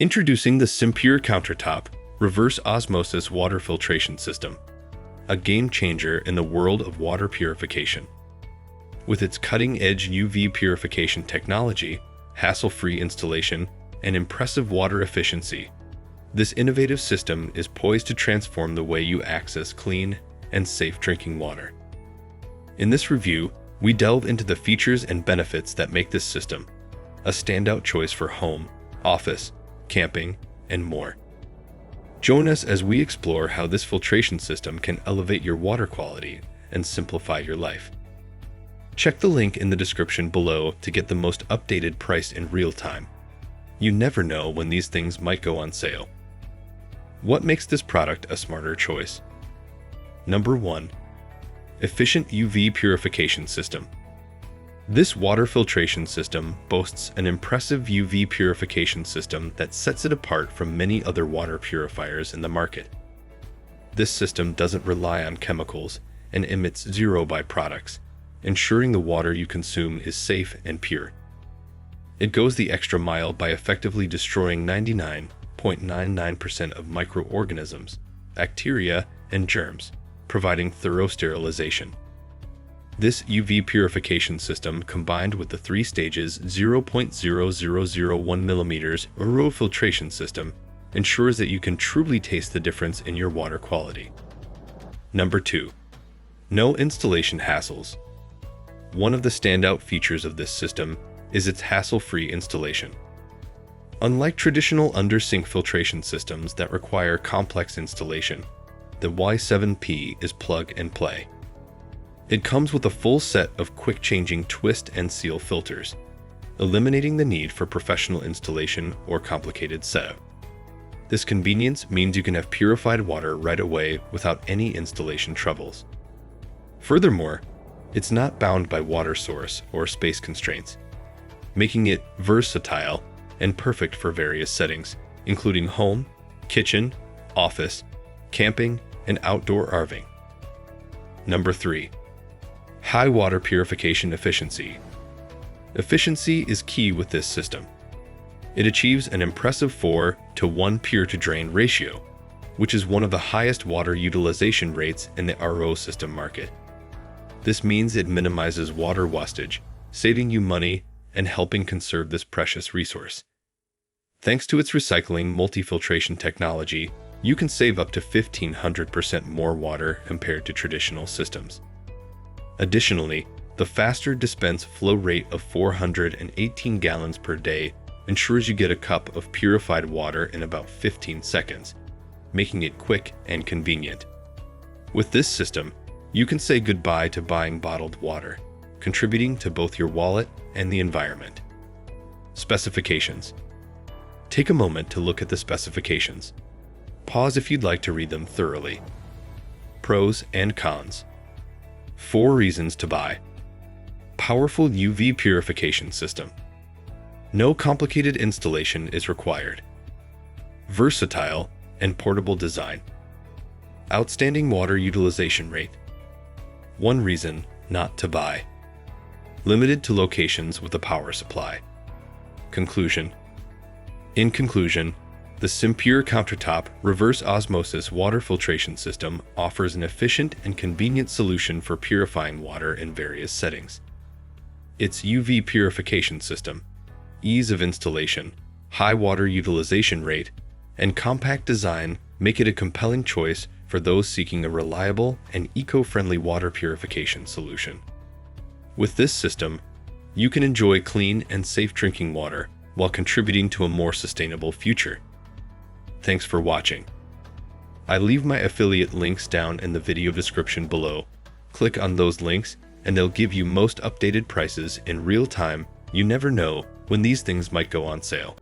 Introducing the SimPure Countertop Reverse Osmosis Water Filtration System, a game changer in the world of water purification. With its cutting-edge UV purification technology, hassle-free installation, and impressive water efficiency, this innovative system is poised to transform the way you access clean and safe drinking water. In this review, we delve into the features and benefits that make this system a standout choice for home, office, camping, and more. Join us as we explore how this filtration system can elevate your water quality and simplify your life. Check the link in the description below to get the most updated price in real time. You never know when these things might go on sale. What makes this product a smarter choice? Number 1. Efficient UV Purification System. This water filtration system boasts an impressive UV purification system that sets it apart from many other water purifiers in the market. This system doesn't rely on chemicals and emits zero byproducts, ensuring the water you consume is safe and pure. It goes the extra mile by effectively destroying 99.99% of microorganisms, bacteria, and germs, providing thorough sterilization. This UV purification system, combined with the 3 stages 0.0001 mm RO Filtration System, ensures that you can truly taste the difference in your water quality. Number 2. No installation hassles. One of the standout features of this system is its hassle-free installation. Unlike traditional under-sink filtration systems that require complex installation, the Y7P is plug and play. It comes with a full set of quick-changing twist and seal filters, eliminating the need for professional installation or complicated setup. This convenience means you can have purified water right away without any installation troubles. Furthermore, it's not bound by water source or space constraints, making it versatile and perfect for various settings, including home, kitchen, office, camping, and outdoor RVing. Number 3. High water purification efficiency. Efficiency is key with this system. It achieves an impressive 4:1 pure-to-drain ratio, which is one of the highest water utilization rates in the RO system market. This means it minimizes water wastage, saving you money and helping conserve this precious resource. Thanks to its recycling multi-filtration technology, you can save up to 1,500% more water compared to traditional systems. Additionally, the faster dispense flow rate of 418 gallons per day ensures you get a cup of purified water in about 15 seconds, making it quick and convenient. With this system, you can say goodbye to buying bottled water, contributing to both your wallet and the environment. Specifications. Take a moment to look at the specifications. Pause if you'd like to read them thoroughly. Pros and cons. 4 reasons to buy. Powerful UV purification system. No complicated installation is required. Versatile and portable design. Outstanding water utilization rate. 1 reason not to buy. Limited to locations with a power supply. Conclusion. In conclusion, the SimPure Countertop Reverse Osmosis Water Filtration System offers an efficient and convenient solution for purifying water in various settings. Its UV purification system, ease of installation, high water utilization rate, and compact design make it a compelling choice for those seeking a reliable and eco-friendly water purification solution. With this system, you can enjoy clean and safe drinking water while contributing to a more sustainable future. Thanks for watching. I leave my affiliate links down in the video description below. Click on those links and they'll give you most updated prices in real time. You never know when these things might go on sale.